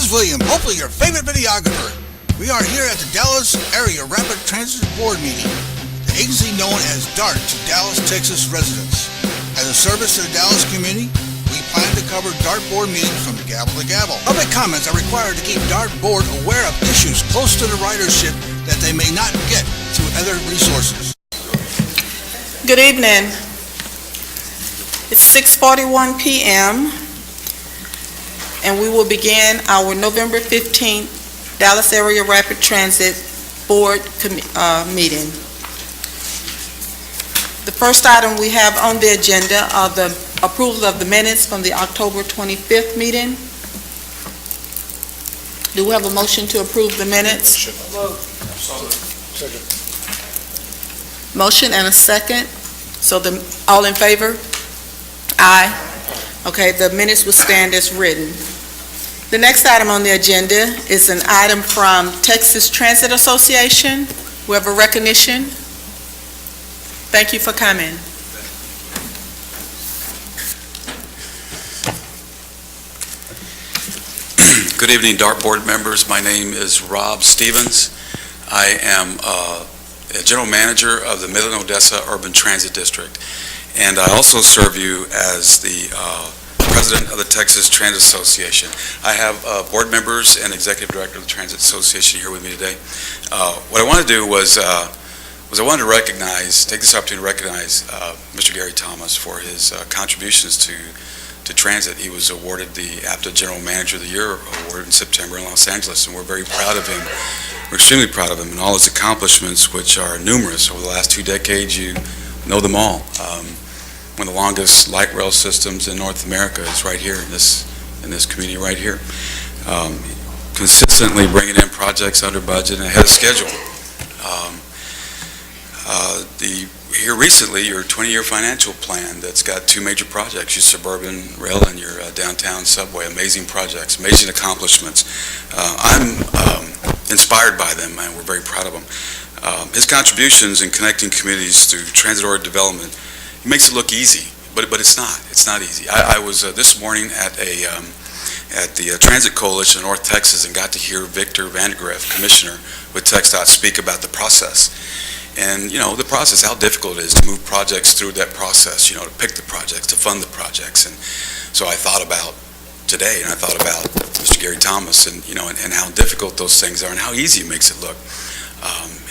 is William, hopefully your favorite videographer. We are here at the Dallas Area Rapid Transit Board meeting, the agency known as DART to Dallas, Texas residents. As a service to the Dallas community, we plan to cover DART board meetings from gavel to gavel. Public comments are required to keep DART board aware of issues close to the ridership that they may not get through other resources. Good evening. It's 6:41 p.m. and we will begin our November 15th Dallas Area Rapid Transit Board meeting. The first item we have on the agenda are the approval of the minutes from the October 25th meeting. Do we have a motion to approve the minutes? Motion and a second. So all in favor? Aye. Okay, the minutes will stand as written. The next item on the agenda is an item from Texas Transit Association. We have a recognition. Thank you for coming. Good evening, DART board members. My name is Rob Stevens. I am a general manager of the Midland Odessa Urban Transit District, and I also serve you as the president of the Texas Transit Association. I have board members and executive director of the Transit Association here with me today. What I want to do was I wanted to take this opportunity to recognize Mr. Gary Thomas for his contributions to transit. He was awarded the APTA General Manager of the Year award in September in Los Angeles, and we're very proud of him. We're extremely proud of him and all his accomplishments, which are numerous. Over the last 2 decades, you know them all. One of the longest light rail systems in North America is right here in this community right here. Consistently bringing in projects under budget and ahead of schedule. Here recently, your 20-year financial plan that's got 2 major projects, your suburban rail and your downtown subway, amazing projects, amazing accomplishments. I'm inspired by them, and we're very proud of them. His contributions in connecting communities through transit-oriented development, it makes it look easy, but it's not. It's not easy. I was this morning at the Transit Coalition in North Texas and got to hear Victor Vandegrift, Commissioner with TxDOT, speak about the process. And, you know, the process, how difficult it is to move projects through that process, you know, to pick the projects, to fund the projects. And so I thought about today, and I thought about Mr. Gary Thomas and, you know, and how difficult those things are and how easy it makes it look.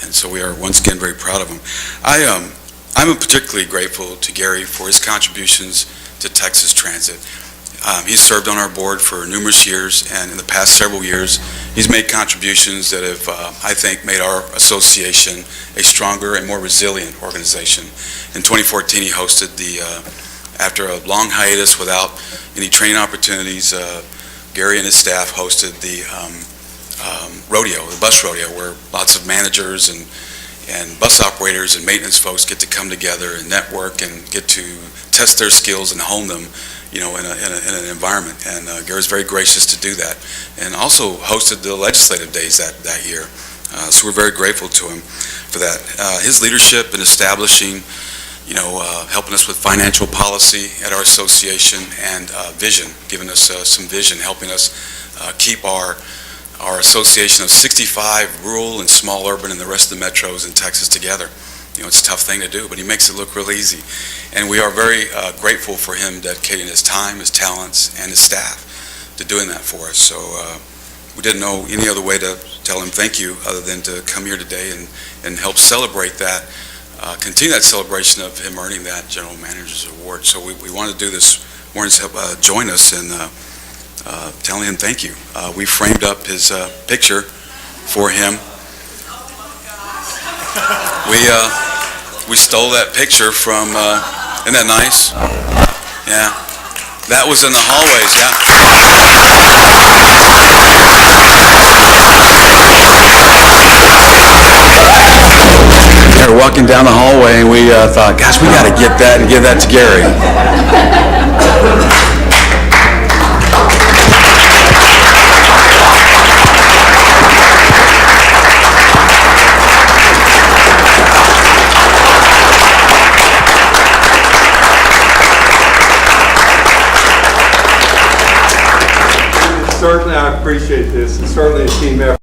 And so we are, once again, very proud of him. I'm particularly grateful to Gary for his contributions to Texas Transit. He's served on our board for numerous years, and in the past several years, he's made contributions that have, I think, made our association a stronger and more resilient organization. In 2014, he hosted after a long hiatus without any training opportunities, Gary and his staff hosted the rodeo, the bus rodeo, where lots of managers and bus operators and maintenance folks get to come together and network and get to test their skills and hone them, you know, in an environment. And Gary's very gracious to do that, and also hosted the legislative days that year. So we're very grateful to him for that. His leadership in establishing, you know, helping us with financial policy at our association and vision, giving us some vision, helping us keep our association of 65 rural and small urban and the rest of the metros in Texas together. You know, it's a tough thing to do, but he makes it look real easy. And we are very grateful for him dedicating his time, his talents, and his staff to doing that for us. So we didn't know any other way to tell him thank you other than to come here today and help celebrate that, continue that celebration of him earning that General Manager's Award. So we want to do this morning to help join us in telling him thank you. We framed up his picture for him. We stole that picture from, isn't that nice? Yeah. That was in the hallways, yeah. We were walking down the hallway and we thought, gosh, we got to get that and give that to Gary. Certainly, I appreciate this. It's certainly a team effort.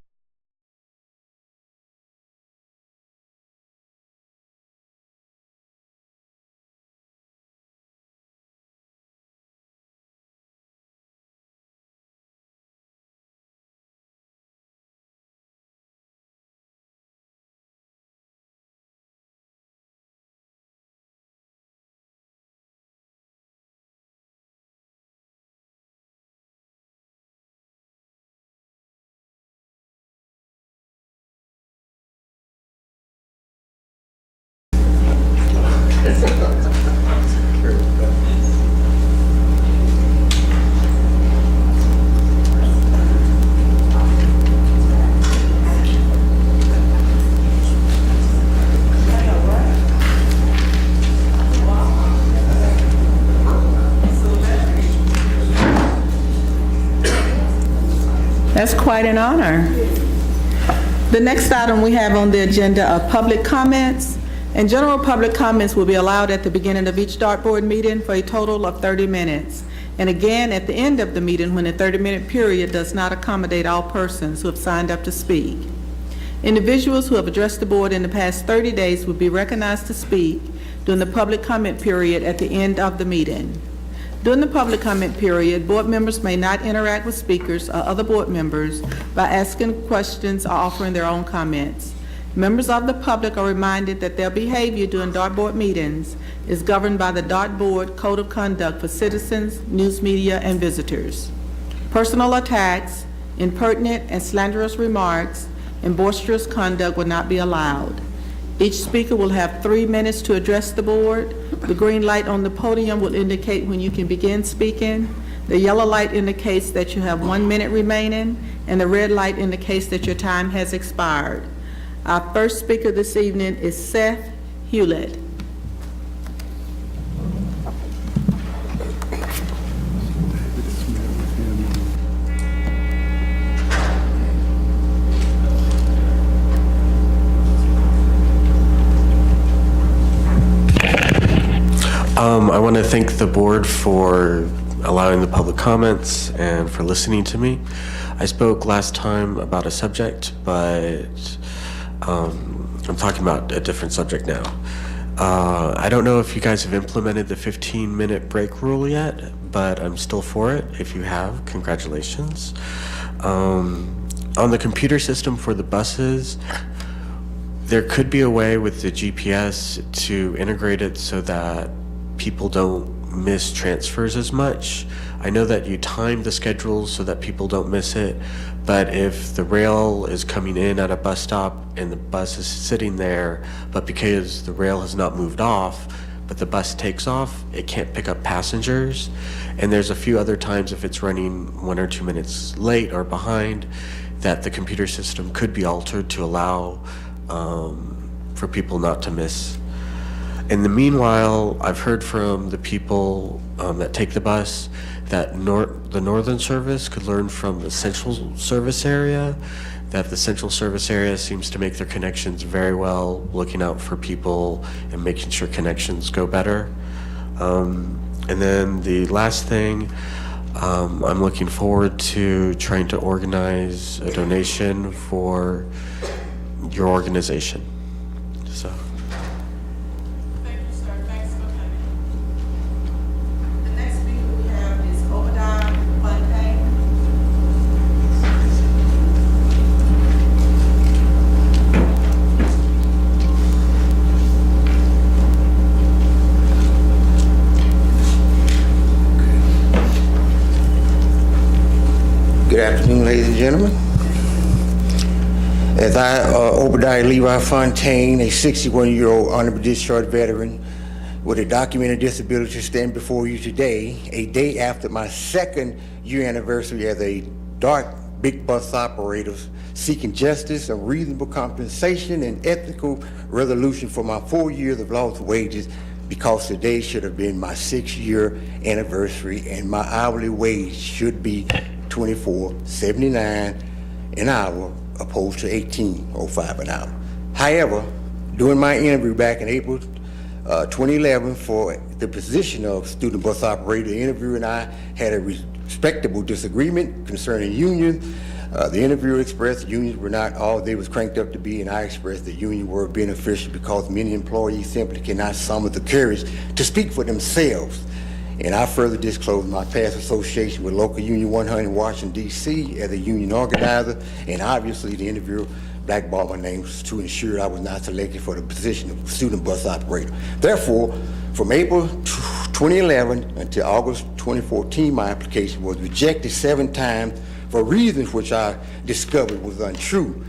That's quite an honor. The next item we have on the agenda are public comments, and general public comments will be allowed at the beginning of each dartboard meeting for a total of 30 minutes, and again at the end of the meeting when the 30-minute period does not accommodate all persons who have signed up to speak. Individuals who have addressed the board in the past 30 days will be recognized to speak during the public comment period at the end of the meeting. During the public comment period, board members may not interact with speakers or other board members by asking questions or offering their own comments. Members of the public are reminded that their behavior during dartboard meetings is governed by the Dartboard Code of Conduct for citizens, news media, and visitors. Personal attacks, impertinent and slanderous remarks, and boisterous conduct will not be allowed. Each speaker will have 3 minutes to address the board. The green light on the podium will indicate when you can begin speaking. The yellow light indicates that you have 1 minute remaining, and the red light indicates that your time has expired. Our first speaker this evening is Seth Hewlett. I want to thank the board for allowing the public comments and for listening to me. I spoke last time about a subject, but I'm talking about a different subject now. I don't know if you guys have implemented the 15-minute break rule yet, but I'm still for it. If you have, congratulations. On the computer system for the buses, there could be a way with the GPS to integrate it so that people don't miss transfers as much. I know that you time the schedules so that people don't miss it, but if the rail is coming in at a bus stop and the bus is sitting there, but because the rail has not moved off, but the bus takes off, it can't pick up passengers. And there's a few other times if it's running 1 or 2 minutes late or behind, that the computer system could be altered to allow for people not to miss. In the meanwhile, I've heard from the people that take the bus that the northern service could learn from the central service area, that the central service area seems to make their connections very well, looking out for people and making sure connections go better. And then the last thing, I'm looking forward to trying to organize a donation for your organization. So. Thank you, sir. Thanks for coming. The next speaker we have is Obadiah Fontaine. Good afternoon, ladies and gentlemen. As I, Obadiah Levi Fontaine, a 61-year-old honorable discharge veteran with a documented disability, stand before you today, a day after my 2nd year anniversary as a DART big bus operator, seeking justice, a reasonable compensation, and ethical resolution for my 4 years of lost wages, because today should have been my 6-year anniversary, and my hourly wage should be $24.79 an hour, opposed to $18.05 an hour. However, during my interview back in April 2011 for the position of student bus operator. The interviewer and I had a respectable disagreement concerning unions. The interviewer expressed unions were not all they was cranked up to be, and I expressed that unions were beneficial because many employees simply cannot summon the courage to speak for themselves. And I further disclosed my past association with local Union 100 in Washington, D.C. as a union organizer, and obviously the interviewer blackballed my name to ensure I was not selected for the position of student bus operator. Therefore, from April 2011 until August 2014, my application was rejected 7 times for reasons which I discovered was untrue.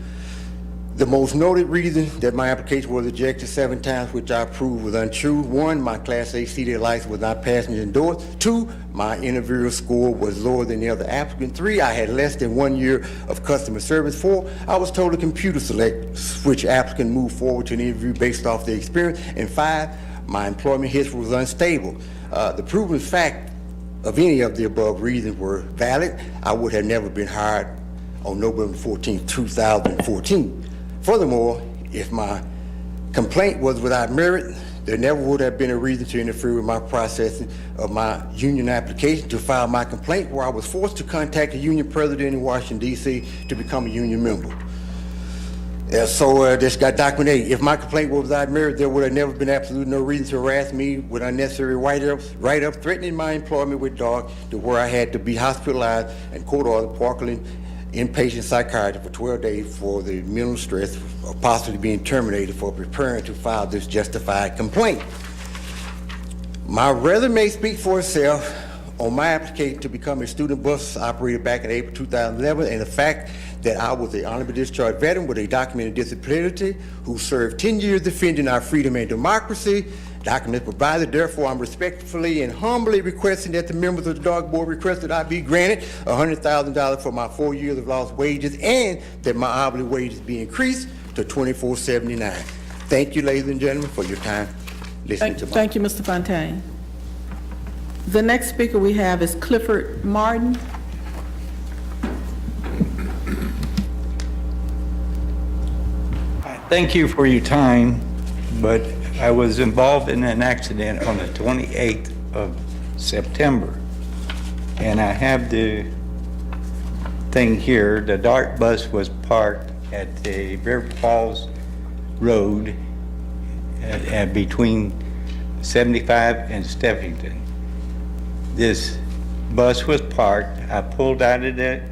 The most noted reason that my application was rejected 7 times, which I proved was untrue: 1, my Class A CDL license was not passenger endorsed; 2, my interviewer score was lower than the other applicant; 3, I had less than 1 year of customer service; 4, I was told a computer select which applicant moved forward to an interview based off their experience; and 5, my employment history was unstable. The proven fact of any of the above reasons were valid. I would have never been hired on November 14, 2014. Furthermore, if my complaint was without merit, there never would have been a reason to interfere with my processing of my union application to file my complaint, where I was forced to contact the union president in Washington, D.C. to become a union member. So this got documented. If my complaint was without merit, there would have never been absolutely no reason to harass me with unnecessary write-ups, threatening my employment with dog to where I had to be hospitalized and court-ordered Parkland inpatient psychiatry for 12 days for the mental stress of possibly being terminated for preparing to file this justified complaint. My resume speaks for itself on my application to become a student bus operator back in April 2011, and the fact that I was an honorable discharge veteran with a documented disability who served 10 years defending our freedom and democracy. Documents provided. Therefore, I'm respectfully and humbly requesting that the members of the dog board request that I be granted $100,000 for my 4 years of lost wages, and that my hourly wages be increased to $24.79. Thank you, ladies and gentlemen, for your time listening to my... Thank you, Mr. Fontaine. The next speaker we have is Clifford Martin. Thank you for your time, but I was involved in an accident on the 28th of September, and I have the thing here. The dark bus was parked at the River Falls Road between 75 and Steffington. This bus was parked. I pulled out of the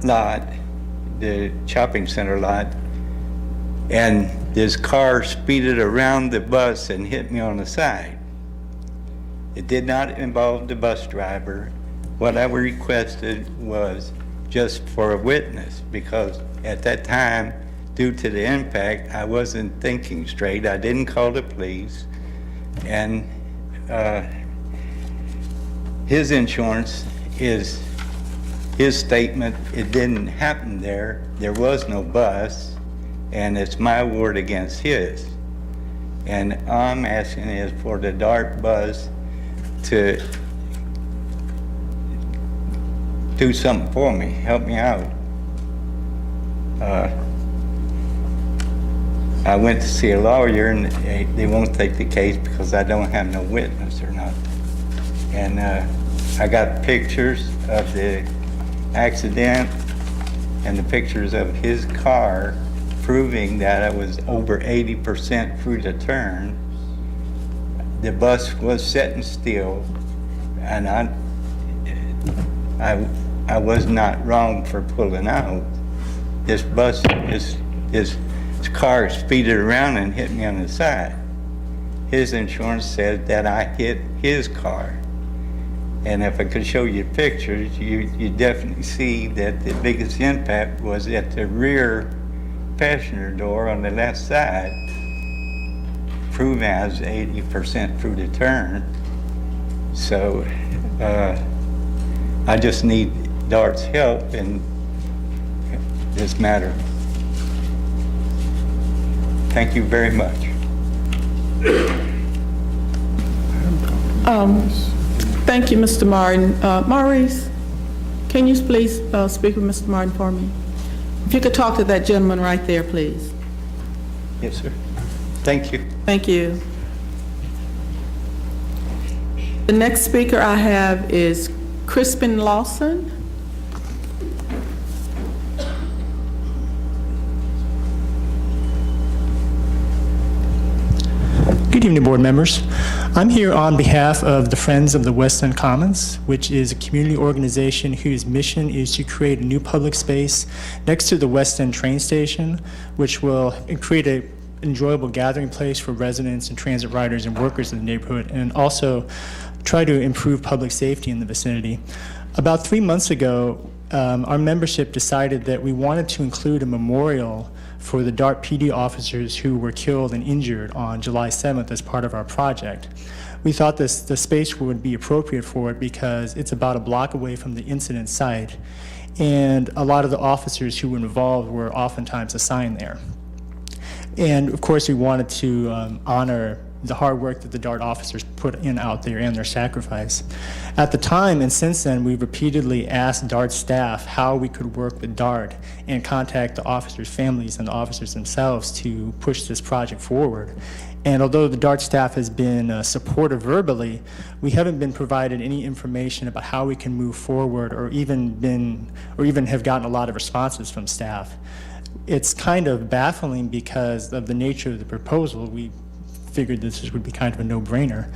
lot, the shopping center lot, and this car speeded around the bus and hit me on the side. It did not involve the bus driver. What I requested was just for a witness, because at that time, due to the impact, I wasn't thinking straight. I didn't call the police, and his insurance is his statement. It didn't happen there. There was no bus. And it's my word against his. And I'm asking is for the dark bus to do something for me, help me out. I went to see a lawyer, and they won't take the case because I don't have no witness or nothing. And I got pictures of the accident and the pictures of his car proving that I was over 80% through the turn. The bus was sitting still, and I was not wrong for pulling out. This car speeded around and hit me on the side. His insurance said that I hit his car. And if I could show you pictures, you definitely see that the biggest impact was at the rear passenger door on the left side, proving I was 80% through the turn. So I just need DART's help in this matter. Thank you very much. Thank you, Mr. Martin. Maurice, can you please speak with Mr. Martin for me? If you could talk to that gentleman right there, please. Yes, sir. Thank you. Thank you. The next speaker I have is Crispin Lawson. Good evening, board members. I'm here on behalf of the Friends of the West End Commons, which is a community organization whose mission is to create a new public space next to the West End train station, which will create an enjoyable gathering place for residents and transit riders and workers in the neighborhood, and also try to improve public safety in the vicinity. About 3 months ago, our membership decided that we wanted to include a memorial for the DART PD officers who were killed and injured on July 7th as part of our project. We thought the space would be appropriate for it because it's about a block away from the incident site, and a lot of the officers who were involved were oftentimes assigned there. And of course, we wanted to honor the hard work that the DART officers put in out there and their sacrifice. At the time and since then, we've repeatedly asked DART staff how we could work with DART and contact the officers' families and the officers themselves to push this project forward. And although the DART staff has been supportive verbally, we haven't been provided any information about how we can move forward or even have gotten a lot of responses from staff. It's kind of baffling because of the nature of the proposal. We figured this would be kind of a no-brainer.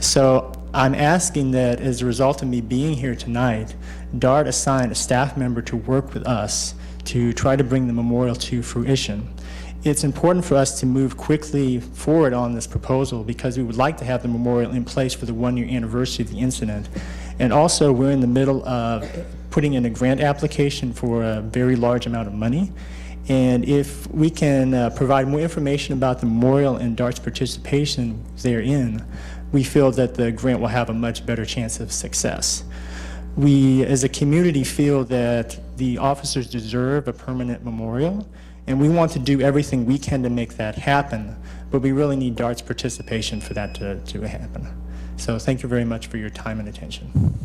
So I'm asking that as a result of me being here tonight, DART assign a staff member to work with us to try to bring the memorial to fruition. It's important for us to move quickly forward on this proposal because we would like to have the memorial in place for the 1-year anniversary of the incident. And also, we're in the middle of putting in a grant application for a very large amount of money. And if we can provide more information about the memorial and DART's participation therein, we feel that the grant will have a much better chance of success. We, as a community, feel that the officers deserve a permanent memorial, and we want to do everything we can to make that happen, but we really need DART's participation for that to happen. So thank you very much for your time and attention.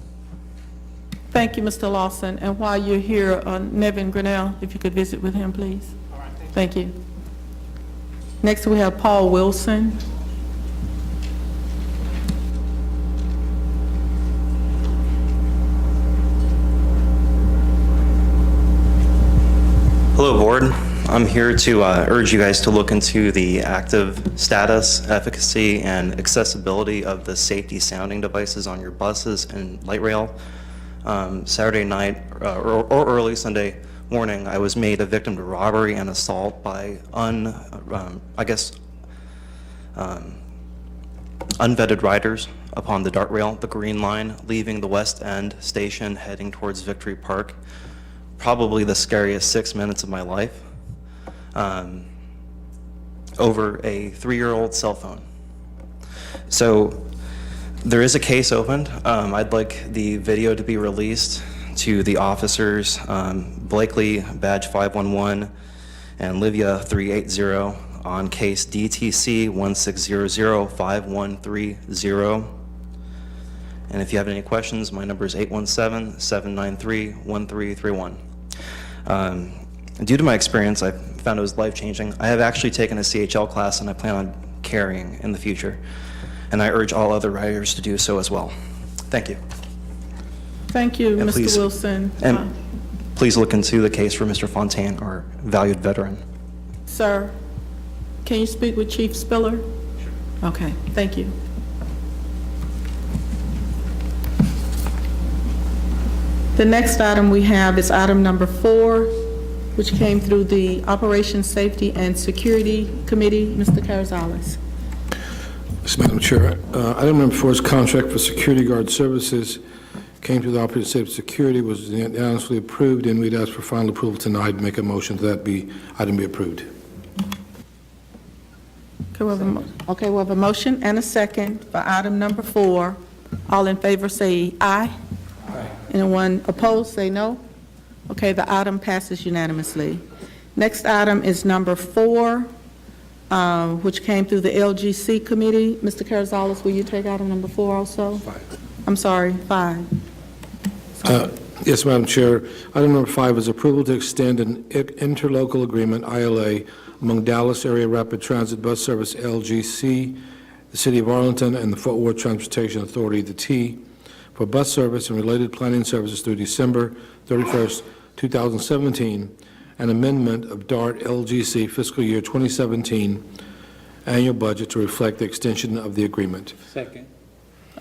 Thank you, Mr. Lawson. And while you're here, Nevin Grinnell, if you could visit with him, please. All right, thank you. Next, we have Paul Wilson. Hello, board. I'm here to urge you guys to look into the active status, efficacy, and accessibility of the safety sounding devices on your buses and light rail. Saturday night or early Sunday morning, I was made a victim to robbery and assault by unvetted riders upon the DART rail, the Green Line, leaving the West End station heading towards Victory Park. Probably the scariest 6 minutes of my life, over a 3-year-old cell phone. So there is a case opened. I'd like the video to be released to the officers, Blakely, badge 511, and Livia 380 on case DTC 16005130. And if you have any questions, my number is 817-793-1331. Due to my experience, I found it was life-changing. I have actually taken a CHL class, and I plan on carrying in the future. And I urge all other riders to do so as well. Thank you. Thank you, And Mr. Wilson. And please look into the case for Mr. Fontaine, our valued veteran. Sir, can you speak with Chief Spiller? Sure. Okay, thank you. The next item we have is item number 4, which came through the Operations, Safety, and Security Committee. Mr. Carazales. Yes, Madam Chair. Item number 4 is contract for security guard services. Came to the Operations, Safety, and Security, was unanimously approved, and we'd ask for final approval tonight. Make a motion that item be approved. Okay, we have a motion and a second for item number 4. All in favor say aye. Aye. Anyone opposed say no. Okay, the item passes unanimously. Next item is number 4, which came through the LGC committee. Mr. Carazales, will you take item number 4 also? 5. I'm sorry, 5. Yes, Madam Chair. Item number 5 is approval to extend an interlocal agreement, ILA, among Dallas Area Rapid Transit Bus Service, LGC, the City of Arlington, and the Fort Worth Transportation Authority, the T, for bus service and related planning services through December 31st, 2017, an amendment of DART LGC fiscal year 2017 annual budget to reflect the extension of the agreement. Second.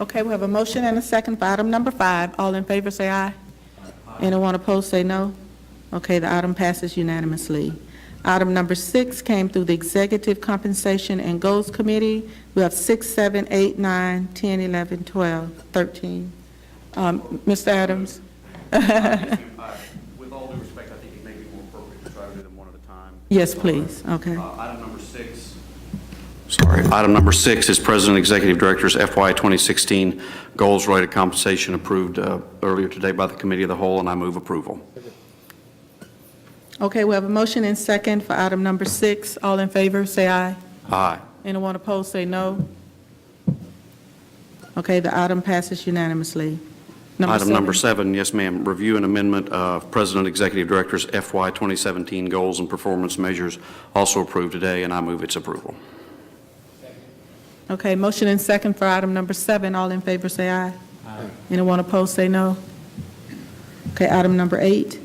Okay, we have a motion and a second for item number 5. All in favor, say aye. Anyone opposed, say no. Okay, the item passes unanimously. Item number 6 came through the Executive Compensation and Goals Committee. We have 6, 7, 8, 9, 10, 11, 12, 13. Mr. Adams? With all due respect, I think it may be more appropriate to try to do them one at a time. Yes, please. Okay. Item number 6. Item number 6 is President Executive Director's FY 2016 goals-related compensation approved earlier today by the Committee of the Whole, and I move approval. Okay, we have a motion and second for item number 6. All in favor, say aye. Aye. Anyone opposed, say no. Okay, the item passes unanimously. Item number 7, yes, ma'am. Review and amendment of President Executive Director's FY 2017 goals and performance measures, also approved today, and I move its approval. Okay, motion and second for item number 7. All in favor, say aye. Aye. Anyone opposed, say no. Okay, item number 8.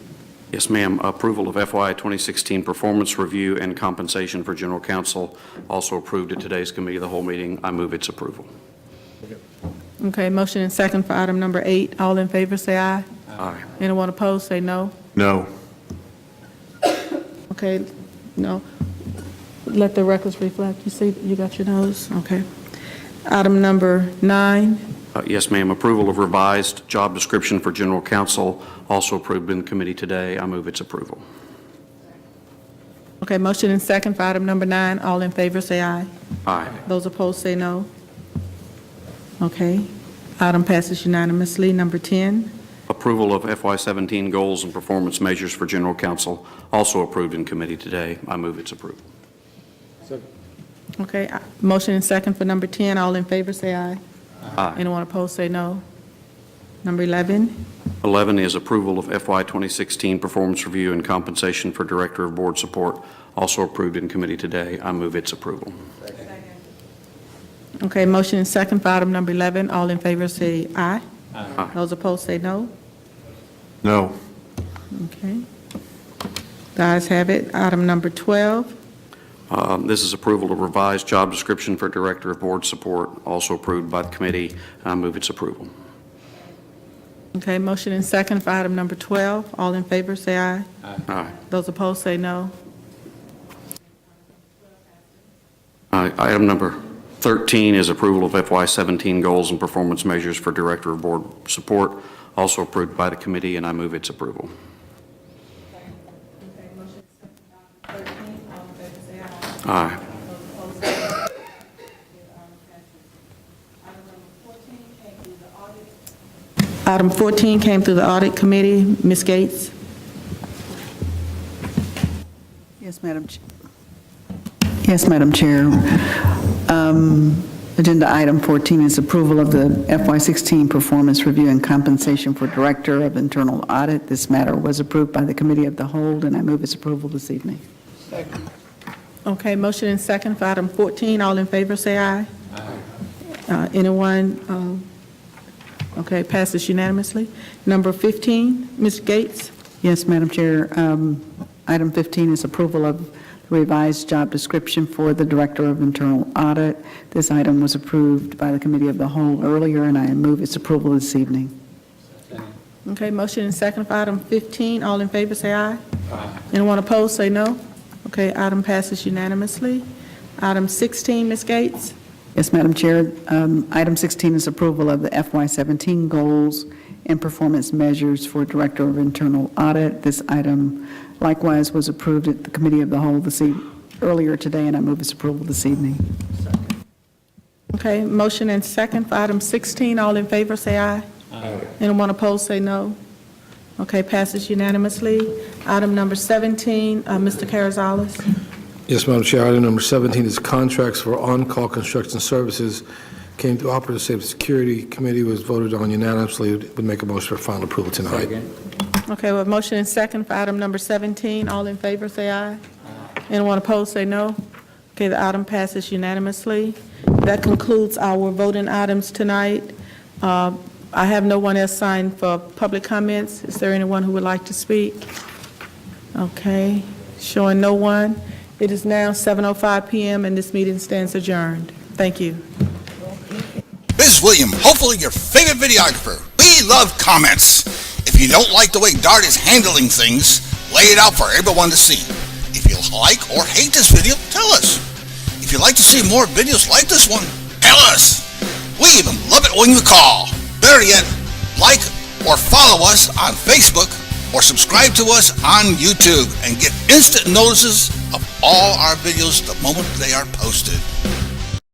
Yes, ma'am. Approval of FY 2016 performance review and compensation for General Counsel, also approved at today's Committee of the Whole meeting. I move its approval. Okay, motion and second for item number 8. All in favor, say aye. Aye. Anyone opposed, say no. No. Okay, no. Let the records reflect. You see, you got your nose? Okay. Item number 9. Yes, ma'am. Approval of revised job description for General Counsel, also approved in the committee today. I move its approval. Okay, motion and second for item number 9. All in favor, say aye. Aye. Those opposed, say no. Okay. Item passes unanimously. Number 10. Approval of FY 17 goals and performance measures for General Counsel, also approved in committee today. I move its approval. Okay, motion and second for number 10. All in favor, say aye. Aye. Anyone opposed, say no. Number 11. 11 is approval of FY 2016 performance review and compensation for Director of Board Support, also approved in committee today. I move its approval. Okay, motion and second for item number 11. All in favor, say aye. Aye. Those opposed, say no. No. Okay. The ayes have it. Item number 12. This is approval of revised job description for Director of Board Support, also approved by the committee. I move its approval. Okay, motion and second for item number 12. All in favor, say aye. Aye. Those opposed, say no. Item number 13 is approval of FY 17 goals and performance measures for Director of Board Support, also approved by the committee, and I move its approval. Aye. Item 14 came through the Audit Committee. Ms. Gates? Yes, Madam Chair. Yes, Madam Chair. Agenda item 14 is approval of the FY16 performance review and compensation for Director of Internal Audit. This matter was approved by the Committee of the Whole, and I move its approval this evening. Okay, motion and second for item 14. All in favor, say aye. Aye. Anyone? Okay, passes unanimously. Number 15, Ms. Gates? Yes, Madam Chair. Item 15 is approval of the revised job description for the Director of Internal Audit. This item was approved by the Committee of the Whole earlier, and I move its approval this evening. Okay, motion and second for item 15. All in favor, say aye. Aye. Anyone opposed, say no. Okay, item passes unanimously. Item 16, Ms. Gates? Yes, Madam Chair. Item 16 is approval of the FY17 goals and performance measures for Director of Internal Audit. This item likewise was approved at the Committee of the Whole earlier today, and I move its approval this evening. Okay, motion and second for item 16. All in favor, say aye. Aye. Anyone opposed, say no. Okay, passes unanimously. Item number 17, Mr. Carazales. Yes, Madam Chair. Item number 17 is contracts for on-call construction services. Came to Operative Safety Security Committee, was voted on unanimously. Would make a motion for final approval tonight. Okay, we have motion and second for item number 17. All in favor, say aye. Anyone opposed, say no. Okay, the item passes unanimously. That concludes our voting items tonight. I have no one else signed for public comments. Is there anyone who would like to speak? Okay, showing no one. It is now 7:05 p.m. and this meeting stands adjourned. Thank you. Ms. William, hopefully your favorite videographer. We love comments. If you don't like the way Dart is handling things, lay it out for everyone to see. If you like or hate this video, tell us. If you'd like to see more videos like this one, tell us. We even love it when you call. Better yet, like or follow us on Facebook or subscribe to us on YouTube and get instant notices of all our videos the moment they are posted.